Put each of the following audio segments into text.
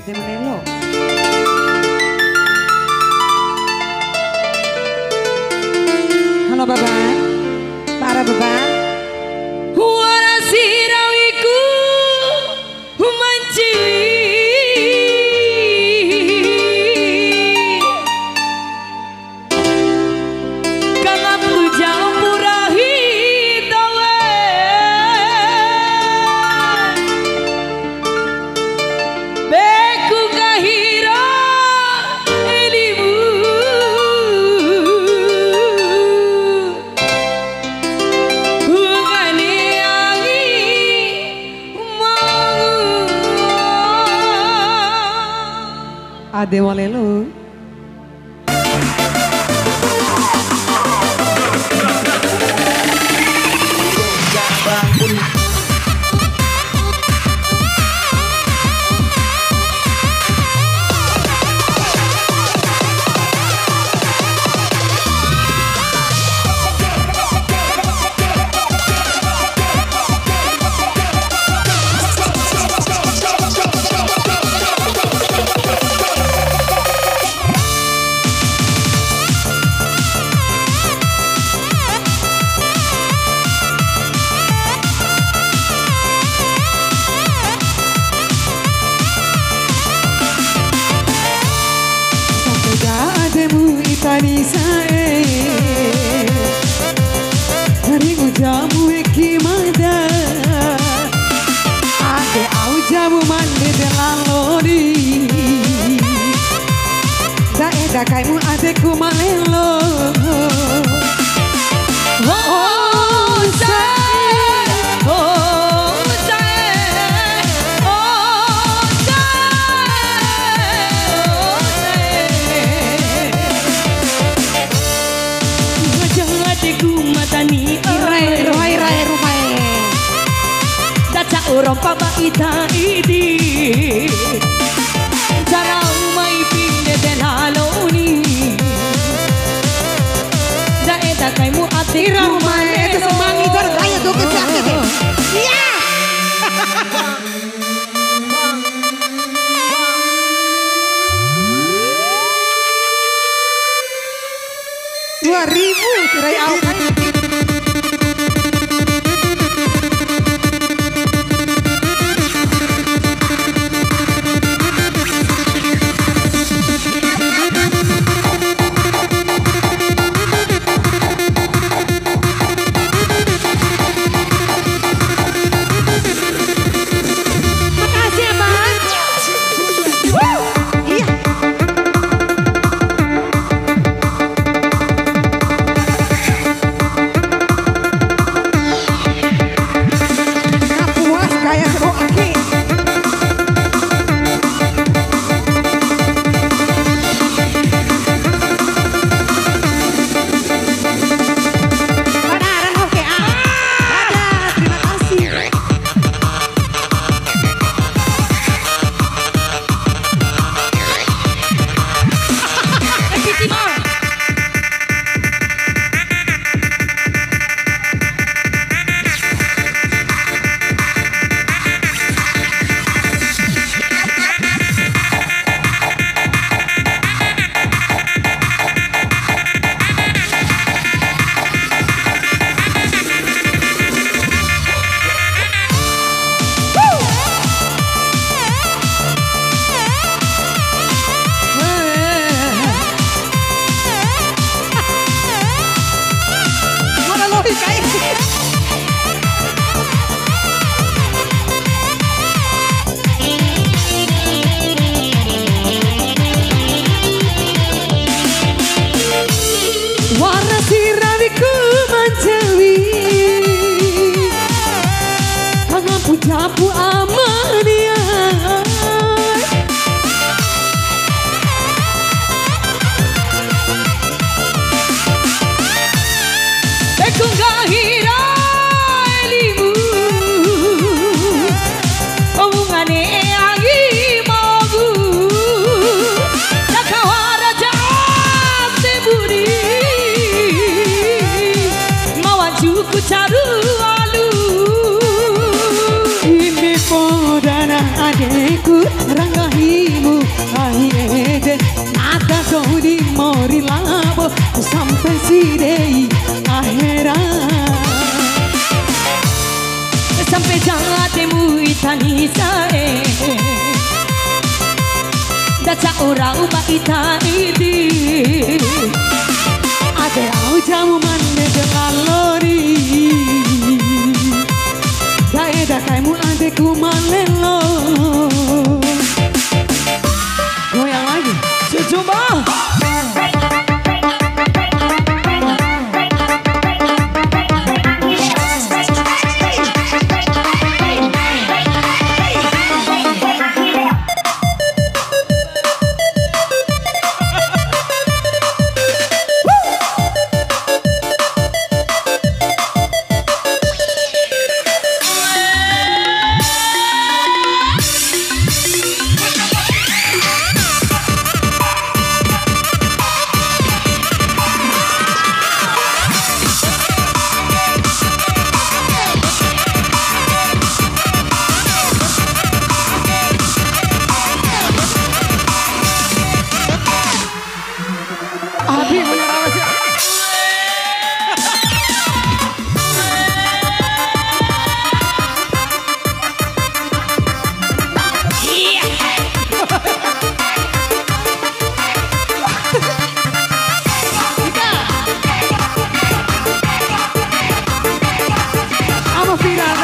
Ade menelo. Halo Bapak, para Bapak. Warasirawiku manciwi kang puja murahi dawe beku kahira elimu Ade walelu. Ademu itani sae Haringu jamu ekimada Ade au jamu mande delalori Da eda kaimu adeku malelo Oh say Oh say Oh matani Irai rumai daca urang pabaita idi cara umay pinde denaloni da eta kay mo ati rumai itu semangi dar kaya tuh kesakit iya 2000 tirai awal Jabu amania Beku gahira elimu Omungane angi mogu Nakawara jam teburi Mawajuku caru alu Ini podana adekku ranggahi sampai sirei akhirat. Sampai jangan temu itani sae daca orang ubah itani Ade au jamu manne delalori Daeda kaimu ade ku malelo. Goyang lagi coba Abi menyerah sih. Ama virar.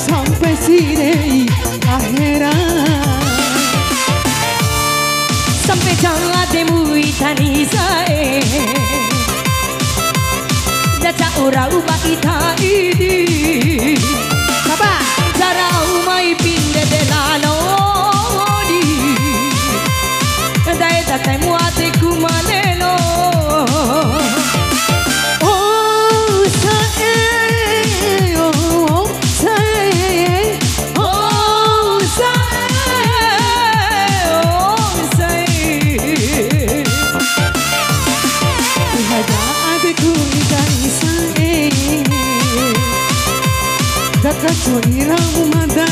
Sampai sirei akhirat. sampai jangan temu itani sae daca orang ubah itani Baba cara umai pinde de lalodi dai da kai muate kumalelo Kacuri ramu mada